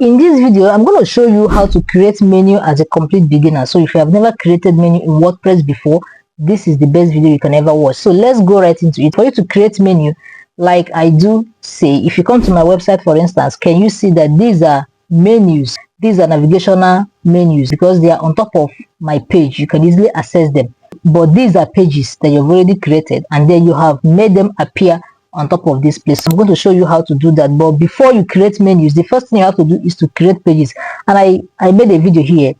In this video, I'm going to show you how to create menu as a complete beginner. So if you have never created menu in WordPress before, this is the best video you can ever watch. So let's go right into it. For you to create menu, like I do say, if you come to my website, for instance, can you see that these are menus? These are navigational menus because they are on top of my page. You can easily access them. But these are pages that you've already created, and then you have made them appear on top of this place. I'm going to show you how to do that. But before you create menus, the first thing you have to do is to create pages. And I made a video here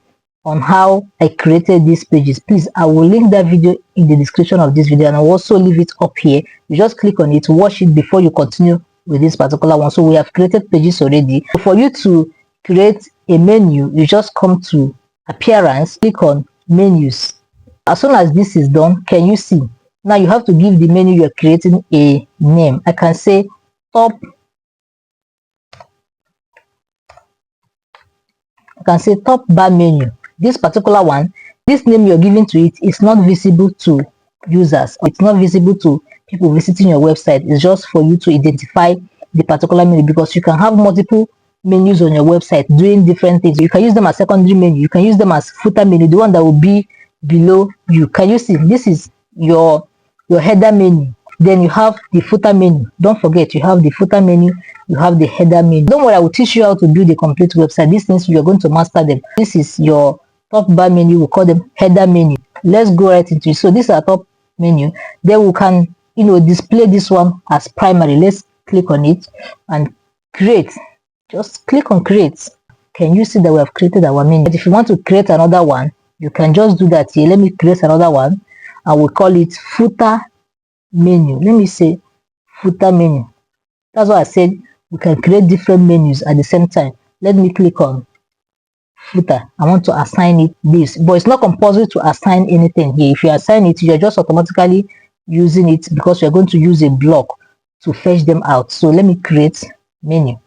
on how I created these pages. Please, I will link that video in the description of this video, and I'll also leave it up here. You just click on it, watch it before you continue with this particular one. So we have created pages already. For you to create a menu, you just come to appearance, click on menus. As soon as this is done, can you see? Now you have to give the menu you're creating a name. I can say top. I can say top bar menu. This particular one, this name you're giving to it is not visible to users. It's not visible to people visiting your website. It's just for you to identify the particular menu, because you can have multiple menus on your website doing different things. You can use them as secondary menu. You can use them as footer menu, the one that will be below you. Can you see? This is your header menu. Then you have the footer menu. Don't forget, you have the footer menu, you have the header menu. Don't worry, I will teach you how to build a complete website. These things you're going to master them. This is your top bar menu. We call them header menu. Let's go right into it. So this is our top menu. Then we can display this one as primary. Let's click on it and create. Just click on create. Can you see that we have created our menu? But if you want to create another one, you can just do that here. Let me create another one. I will call it footer menu. Let me say footer menu. That's why I said we can create different menus at the same time. Let me click on footer. I want to assign it this, but it's not compulsory to assign anything here. If you assign it, you're just automatically using it because you're going to use a block to fetch them out. So let me create menu.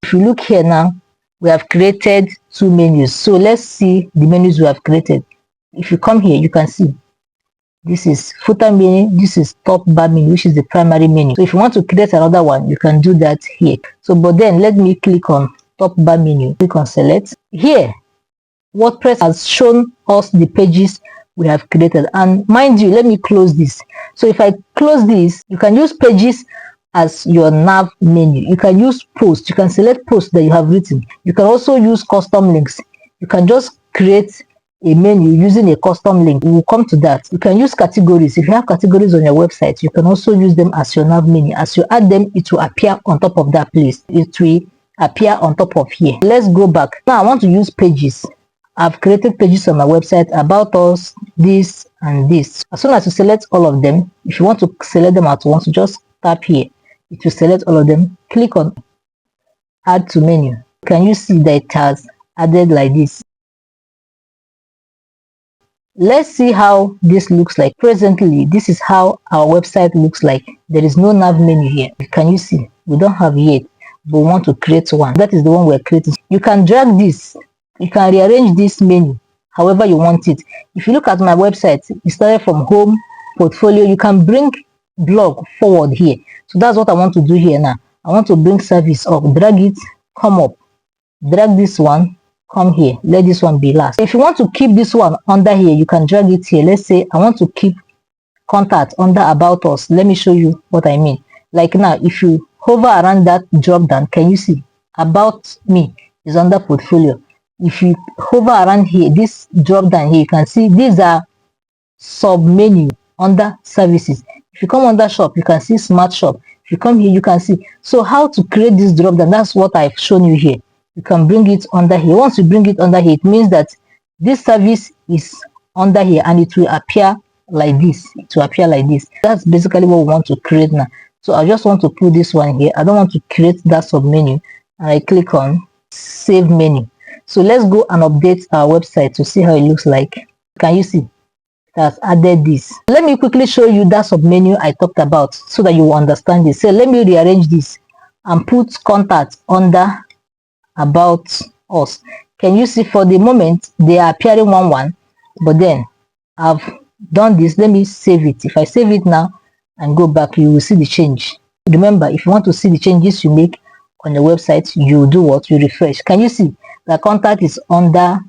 If you look here now, we have created two menus. So let's see the menus we have created. If you come here, you can see this is footer menu, this is top bar menu, which is the primary menu. So if you want to create another one, you can do that here. So but then let me click on top bar menu, click on select. Here WordPress has shown us the pages we have created, and mind you, let me close this. So if I close this, you can use pages as your nav menu. You can use posts. You can select posts that you have written. You can also use custom links. You can just create a menu using a custom link. We will come to that. You can use categories. If you have categories on your website, you can also use them as your nav menu. As you add them, it will appear on top of that place. It will appear on top of here. Let's go back. Now I want to use pages. I've created pages on my website, about us, this and this. As soon as you select all of them, if you want to select them at once, you just tap here. It will select all of them. Click on add to menu. Can you see that it has added like this? Let's see how this looks like. Presently, this is how our website looks like. There is no nav menu here. Can you see? We don't have yet, but we want to create one. That is the one we're creating. You can drag this. You can rearrange this menu however you want it. If you look at my website, it started from home, portfolio. You can bring blog forward here. So that's what I want to do here now. I want to bring service up, drag it, come up, drag this one, come here, let this one be last. If you want to keep this one under here, you can drag it here. Let's say I want to keep contact under about us. Let me show you what I mean. Like now, if you hover around that drop down, can you see about me is under portfolio? If you hover around here, this drop down here, you can see these are sub menu under services. If you come under shop, you can see smart shop. If you come here, you can see. So how to create this drop down, that's what I've shown you here. You can bring it under here. Once you bring it under here, it means that this service is under here and it will appear like this. It will appear like this. That's basically what we want to create now. So I just want to put this one here. I don't want to create that sub menu, and I click on save menu. So let's go and update our website to see how it looks like. Can you see? Has added this. Let me quickly show you that sub menu I talked about so that you will understand this. So let me rearrange this and put contact under about us. Can you see? For the moment they are appearing one, but then I've done this. Let me save it. If I save it now and go back, you will see the change. Remember, if you want to see the changes you make on the website, you do what? You refresh. Can you see the contact is under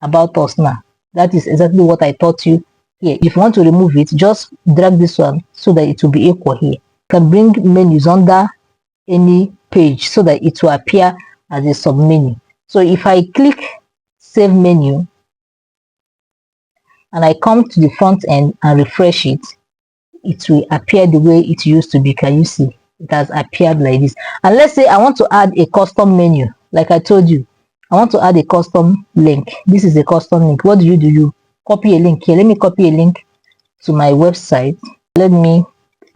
about us now? That is exactly what I taught you here. If you want to remove it, just drag this one so that it will be equal here. You can bring menus under any page so that it will appear as a sub menu. So if I click save menu and I come to the front end and refresh it, it will appear the way it used to be. Can you see? It has appeared like this. And let's say I want to add a custom menu. Like I told you, I want to add a custom link. This is a custom link. What do? You copy a link here. Let me copy a link to my website. Let me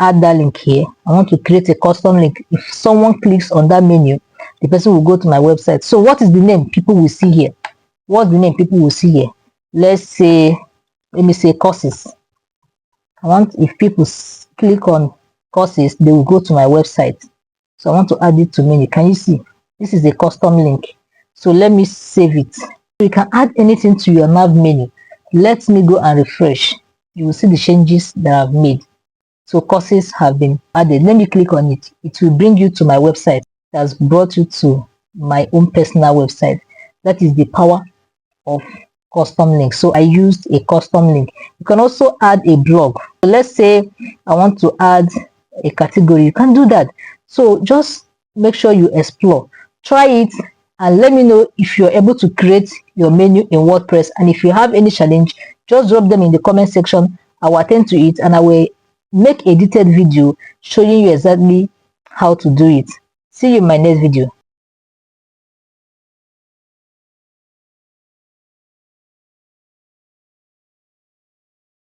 add that link here. I want to create a custom link. If someone clicks on that menu, the person will go to my website. So what is the name people will see here? What's the name people will see here? Let me say courses. I want, if people click on courses, they will go to my website. So I want to add it to menu. Can you see? This is a custom link. So let me save it. You can add anything to your nav menu. Let me go and refresh. You will see the changes that I've made. So courses have been added. Let me click on it. It will bring you to my website. It has brought you to my own personal website. That is the power of custom link. So I used a custom link. You can also add a blog. So let's say I want to add a category. You can do that. So just make sure you explore, try it, and let me know if you're able to create your menu in WordPress. And if you have any challenge, just drop them in the comment section. I will attend to it and I will make a detailed video showing you exactly how to do it. See you in my next video.